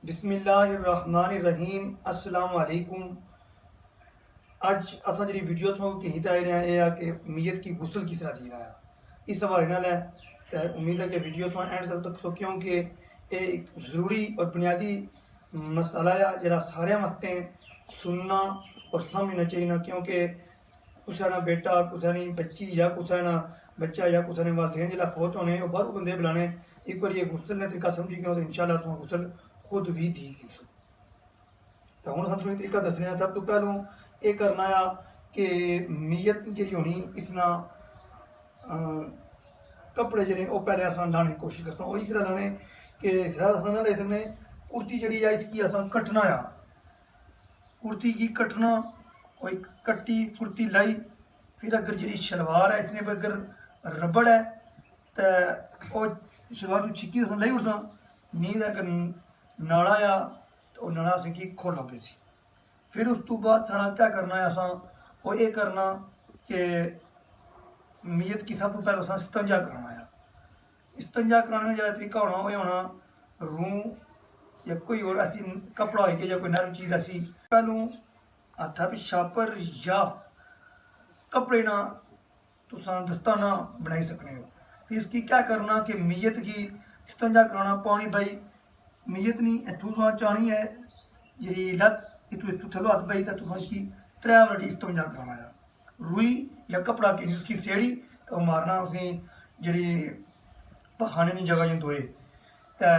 बिस्मिल्लाहिर्रहमानिर्रहीम अस्सलाम वालेकुम। अज असा जी वीडियो थोड़ा कहते आए रहे हैं कि मीयत की गुसल किस तरह जीना है इस हवाले नाल है। तो उम्मीद है कि वीडियो थोड़ा एंड तक सो क्योंकि ये एक ज़रूरी और बुनियादी मसला है जरा सारे वास्ते सुनना और समझना चाहिए, क्योंकि कुसै ना बेटा कुसै ने बच्ची या कुसै ना बच्चा या कुसै ने वालदेन जिला फोत होने बाहरों बंदे बुलाने एक बार ये गुसल ने तरीका समझी गया तो इंशाल्लाह तुम गुसल खुद भी दी गई। तो हूँ सानू एक तरीका दसने सब तो पहलों ये करना आ कि नीयत जी होनी इसना कपड़े जो पहले अस लाने की कोशिश करता वो इस तरह लाने कि सिरा अस ना ले सकने। कुर्ती जी इसकी अस कट्टना आ, कुर्ती की कट्टना और एक कट्टी कुर्ती लाई। फिर अगर जी शलवार है इसने अगर रबड़ है तो शलवार छिक्की अस लाई उड़सा नींद अगर नाड़ा आ तो नाड़ा असें की खोलोगे सी। फिर उस तो बाद साढ़ा क्या करना है असा वो ये करना कि मीयत की सब तो पहले अस इस्तंजा कराना है। इस्तंजा कराने का जरा तरीका होना वो होना रूं या कोई और ऐसी कपड़ा हो या कोई नरम चीज़ ऐसी पहलू हथा भी छापर या कपड़े ना तुसा दस्ताना बनाई सकने हो। फिर इसकी क्या करना कि मीयत की इस्तंजा कराना पानी भाई मीयत नहीं इतों तुसा चाहनी है जी लत इतों थलो हथ भाई तो तुसा इसकी त्रै बारी इस्तंजा कराना है। रुई या कपड़ा कि उसकी सेड़ी तो मारना उसने जी बहाने नहीं जगह जो धोए तो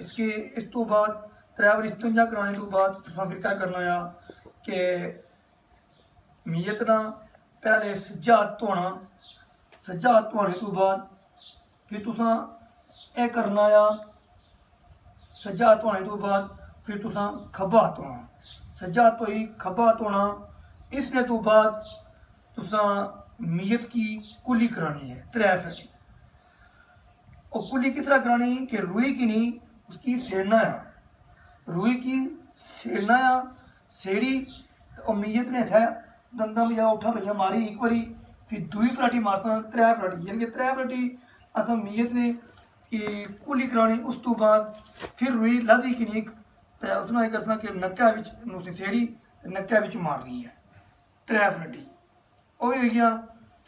इसके इस तो बाद त्रै बारी इस्तंजा कराने तो बाद तुसा फिर क्या करना है कि मीयत ना पहले सज्जा हाथ धोना, सज्जा हाथ धोने तो बाद फिर तुसा यह करना आ सज्जा हाथ धोने तो बाद फिर तुसा खब्बा हाथ धोना, सज्जा हाथ धोई खब्बा हाथ धोना। इसने तो बाद तुसा मीयत की कुली करानी है त्रै फटी। और कुली किस तरह करानी कि रुई की नहीं उसकी सेड़ना है, रुई की सेड़ना है सेड़ी और मीयत ने थे दंदा भैया उठा भैया मारी एक बारी फिर दुई फलाटी मारता त्रै फलाटी यानी कि त्रै फलाटी अस मीयत ने कुली करानी। उस तो बाद फिर रुई लादी की नहीं तो उसने करना कि नक्कै उसी सेड़ी नक्कै मारनी है त्रै फलाटी वो हो गया।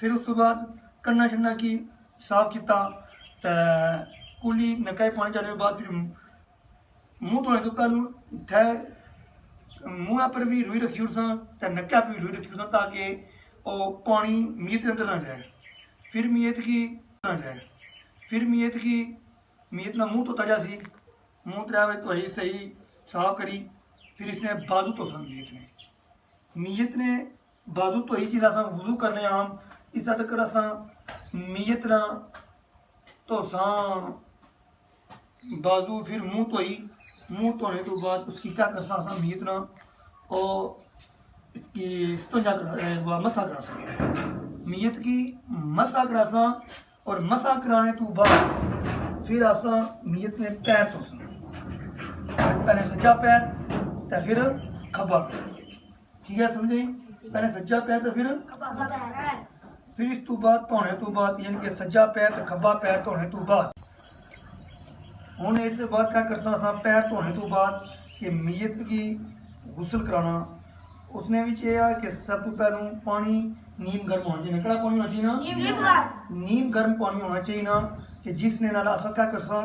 फिर उस तो बाद कन्ना शन्ना की साफ किया तो कुली नक्कै पानी जाने के बाद फिर मूँह धोने तो पहलू इत्थै मूँह पर भी रुई रखी उड़सा तो नक्कै पर भी रुई रखी उड़सा ताकि वो पानी मीयत के अंदर ना जाए। फिर मीयत की ना जाए फिर मीयत ना मूँह धोता जासी मूँह त्रै बारी धोई सही साफ करी। फिर इसने बाजू तो मीयत ने बाजू तो ही चीज़ अस वजू करने आम इस तक अस मीयत ना तो बाजू फिर मुँह धोई मुँह धोने तो बाद उसकी क्या करसा अस मीयत ना और इसकी इस्तंजा करा मसा करा सकें मीयत की मसा करासा। और मसा कराने तो बाद फिर अस मीयत ने पैर धोसना, पहले सज्जा पैर तो फिर खब्बा पैर, ठीक है समझे। पहले सज्जा पैर तो फिर इस तो बाद धोने तो बाद यानी कि सज्जा पैर तो खब्बा पैर धोने तो बाद हूँ इस बाद क्या करता था पैर धोने तो बाद कि मीयत की गुसल कराना। उसने भी यह कि सब तो पहलू पानी नीम गर्म होना चाहिए, कड़ा पानी होना चाहिए ना नीम गर्म पानी होना चाहिए ना कि जिसने नाल अस क्या करसा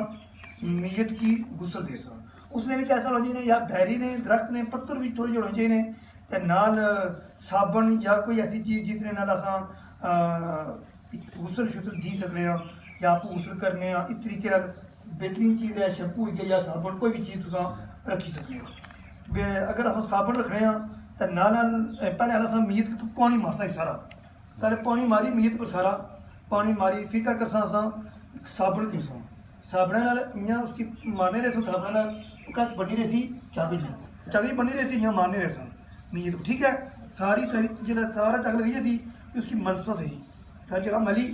मीयत की गुसल दे सा। उसने भी कैसा होना चाहिए या बैरी ने दरख्त ने पत्थर भी थोड़े होने चाहिए तो नाल साबन या कोई ऐसी चीज़ जिसने नाल अस गुसल शुसल दी सकते हैं या आप गुसल करने इस तरीके बेहतरीन चीज़ है शैम्पू हो गया या साबन कोई भी चीज़ तुम रखी सकते हो। अगर अस साबन रखने तो नाल पहले अस मीयत पर पानी मारसा सारा पहले पानी मारी मीयत पर सारा पानी मारी फिर क्या करसा अस साबन किसा साबने इं उसकी मारने रहे साबने बनी रही सी चादरी बनी रही थी मारने रहे सन मीयत, ठीक है। सारी जो सारा चक लगी सी उसकी मलसा सही सारी जगह मली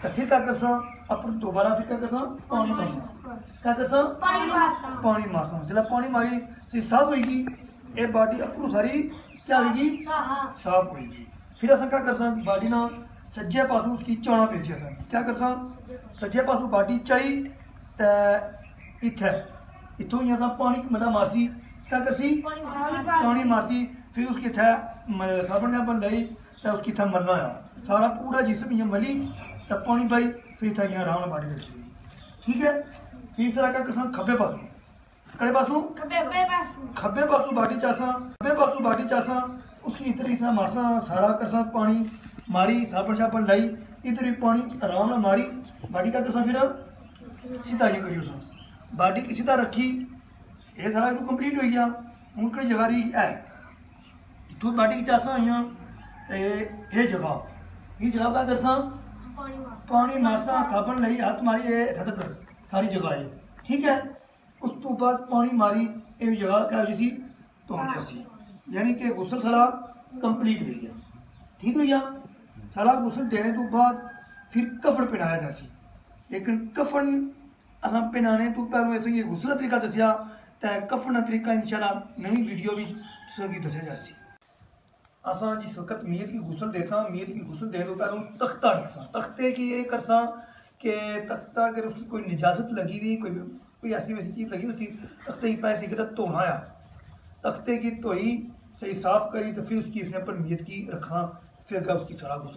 तो फिर क्या करसा अपन दोबारा फिर क्या करसा पानी मारसा क्या करसा पानी मारसा जब पानी मारी साफ होगी ये बॉडी अपू सारी क्या होगी साफ होगी। फिर अस क्या करसा बॉडी ना सज्जे पासों उसकी चाना पेसी अस क्या करसा सज्जे पासों बॉडी चाई तो इत्थे इतों ही असा पानी मतलब मारसी क्या करसी पानी मारसी फिर उसकी थे साबन साबन लाई तो उसकी थे मलना आ सारा पूरा जिसम ये मली तो पानी पाई फिर था यहाँ आराम बाटी रखी ठीक है। फिर इस तरह का करसा खब्बे पासों कड़े पासों खब्बे पासों बाटी चासा उसकी इतना मारसा सारा करसा पानी मारी साबन साबन लाई इधर ही पानी आराम से मारी बाटी का करसा फिर सीधा ये करियो सा बाटी की सीधा रखी ये सारा कंप्लीट हो गया। हूँ कई जगह रही है तू बाटी की चासा हुई ये जगह क्या करसा पानी मारसा साबन लाई हाथ मारी ये तक सारी जगह है ठीक है। उस तो बाद पानी मारी ये जगह क्या हो सी तो यानी कि गुसल सारा कंप्लीट हो गया ठीक हो गया। सारा गुसल देने तो बाद फिर कफन पहनाया जासी लेकिन कफन असा पहनाने तो पहले ऐसे ये गुसल का तरीका दसिया तो कफन का तरीका इंशाल्लाह नई वीडियो भी दसिया जासी। असा जिस वक्त मीयत की गुसल देता मीयत की गुसल देने तो पहले तख्ता रखसा तख्ते की ये करसा कि तख्ता अगर उसकी कोई निजाजत लगी हुई कोई ऐसी वैसी चीज़ लगी होती तख्ते की पैसे की धोना आया तख्ते की धोई सही साफ करी तो फिर उसकी उसने पर नीयत की रखना फिर उसकी सारा गुस्सा